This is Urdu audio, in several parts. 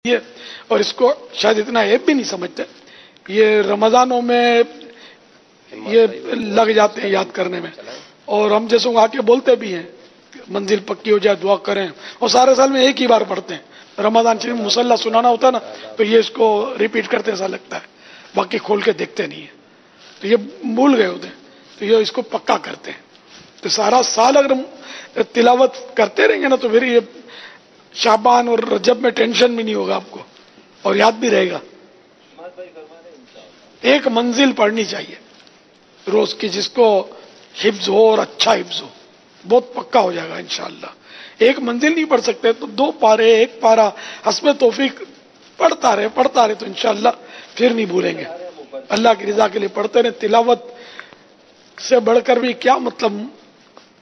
یہ اور اس کو شاید اتنا عیب بھی نہیں سمجھتے. یہ رمضانوں میں یہ لگ جاتے ہیں یاد کرنے میں، اور ہم جیسوں آ کے بولتے بھی ہیں منزل پکی ہو جائے دعا کریں، اور سارے سال میں ایک ہی بار پڑھتے ہیں. رمضان شریف مصلی سنانا ہوتا ہے نا تو یہ اس کو ریپیٹ کرتے ایسا لگتا ہے، باقی کھول کے دیکھتے نہیں ہیں. تو یہ بھول گئے ہوتے ہیں تو یہ اس کو پکا کرتے ہیں. تو سارا سال اگر ہم تلاوت کرتے رہیں گے نا تو پھر یہ شعبان اور رجب میں ٹینشن بھی نہیں ہوگا آپ کو، اور یاد بھی رہے گا. ایک منزل پڑھنی چاہیے روز کی، جس کو حفظ ہو اور اچھا حفظ ہو، بہت پکا ہو جائے گا انشاءاللہ. ایک منزل نہیں پڑھ سکتے تو 2 پارے 1 پارا حسب توفیق پڑھتا رہے تو انشاءاللہ پھر نہیں بھولیں گے. اللہ کی رضا کے لیے پڑھتے رہے. تلاوت سے بڑھ کر بھی کیا مطلب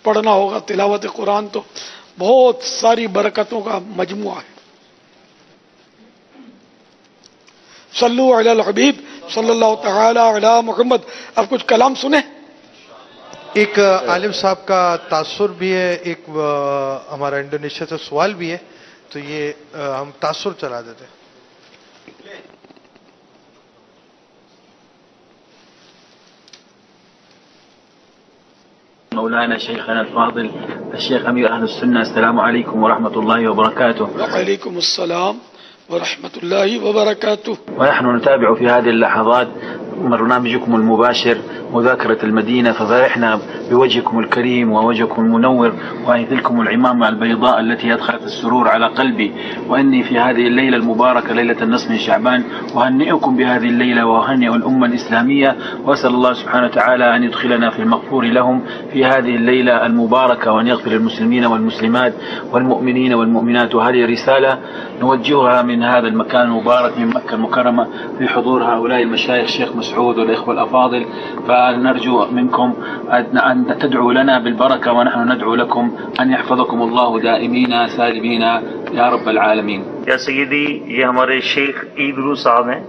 پڑھنا ہوگا. تلاوت قرآن تو بہت ساری برکتوں کا مجموعہ ہے. صلو علی الحبیب صلی اللہ تعالی علی محمد. اب کچھ کلام سنیں. ایک عالم صاحب کا تاثر بھی ہے، ایک ہمارا انڈونیشیا سے سوال بھی ہے، تو یہ ہم تاثر چلا دیتے ہیں. مولانا شيخنا الفاضل الشيخ أمير أهل السنة، السلام عليكم ورحمة الله وبركاته. وعليكم السلام ورحمة الله وبركاته. ونحن نتابع في هذه اللحظات برنامجكم المباشر مذاكرة المدينة، ففرحنا بوجهكم الكريم ووجهكم المنور وهذه العمامة البيضاء التي أدخلت السرور على قلبي. وإني في هذه الليلة المباركة ليلة النصف من شعبان أهنئكم بهذه الليلة وأهنئ الأمة الإسلامية، وأسأل الله سبحانه وتعالى أن يدخلنا في المغفور لهم في هذه الليلة المباركة، وأن يغفر للمسلمين والمسلمات والمؤمنين والمؤمنات. وهذه رسالة نوجهها من هذا المكان المبارك من مكة المكرمة في حضور هؤلاء المشايخ الشيخ مسعود والإخوة الأفاضل. فنرجو منكم أن تدعوا لنا بالبركة ونحن ندعو لكم أن يحفظكم الله دائمين سالمين يا رب العالمين. یا سیدی، یہ ہمارے شیخ عید روح صاحب ہیں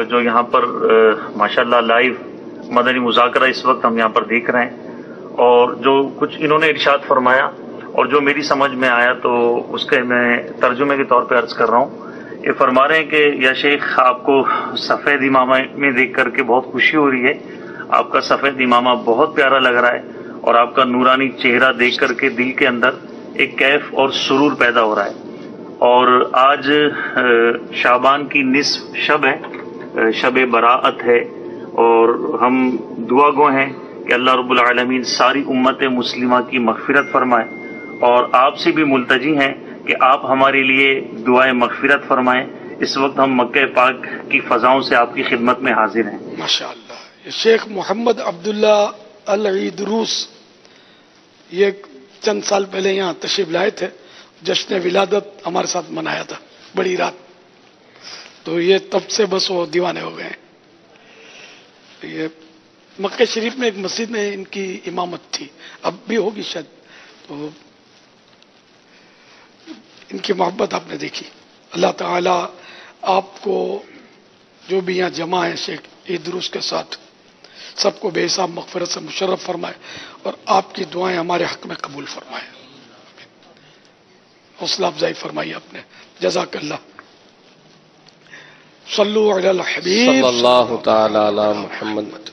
جو یہاں پر ماشاءاللہ لائیو مدنی مذاکرہ اس وقت ہم یہاں پر دیکھ رہے ہیں، اور جو کچھ انہوں نے ارشاد فرمایا اور جو میری سمجھ میں آیا تو اس کے میں ترجمے کے طور پہ عرض کر رہا ہوں. یہ فرما رہے ہیں کہ یا شیخ، آپ کو سفید امامہ میں دیکھ کر کے بہت خوشی ہو رہی ہے. آپ کا سفید امامہ بہت پیارا لگ رہا ہے، اور آپ کا نورانی چہرہ دیکھ کر کے دل کے اندر ایک کیف اور سرور پیدا ہو رہا ہے. اور آج شعبان کی نصف شب ہے، شب براءت ہے، اور ہم دعا گو ہیں کہ اللہ رب العالمین ساری امت مسلمہ کی مغفرت فرمائے، اور آپ سے بھی ملتجی ہیں کہ آپ ہمارے لیے دعائے مغفرت فرمائیں. اس وقت ہم مکہ پاک کی فضاؤں سے آپ کی خدمت میں حاضر ہیں. ماشاءاللہ. شیخ محمد عبداللہ العید روس یہ چند سال پہلے یہاں تشریف لائے تھے، جشن ولادت ہمارے ساتھ منایا تھا، بڑی رات. تو یہ تب سے بس وہ دیوانے ہو گئے. یہ مکہ شریف میں ایک مسجد میں ان کی امامت تھی، اب بھی ہوگی شاید. تو ان کی محبت آپ نے دیکھی. اللہ تعالی آپ کو جو بھی یہاں جمع ہے شیخ عید روس کے ساتھ سب کو بے حساب مغفرت سے مشرف فرمائے، اور آپ کی دعائیں ہمارے حق میں قبول فرمائے. حوصلہ افزائی فرمائی آپ نے. جزاک اللہ. صلو علی الحبیب صلی اللہ تعالی علی محمد.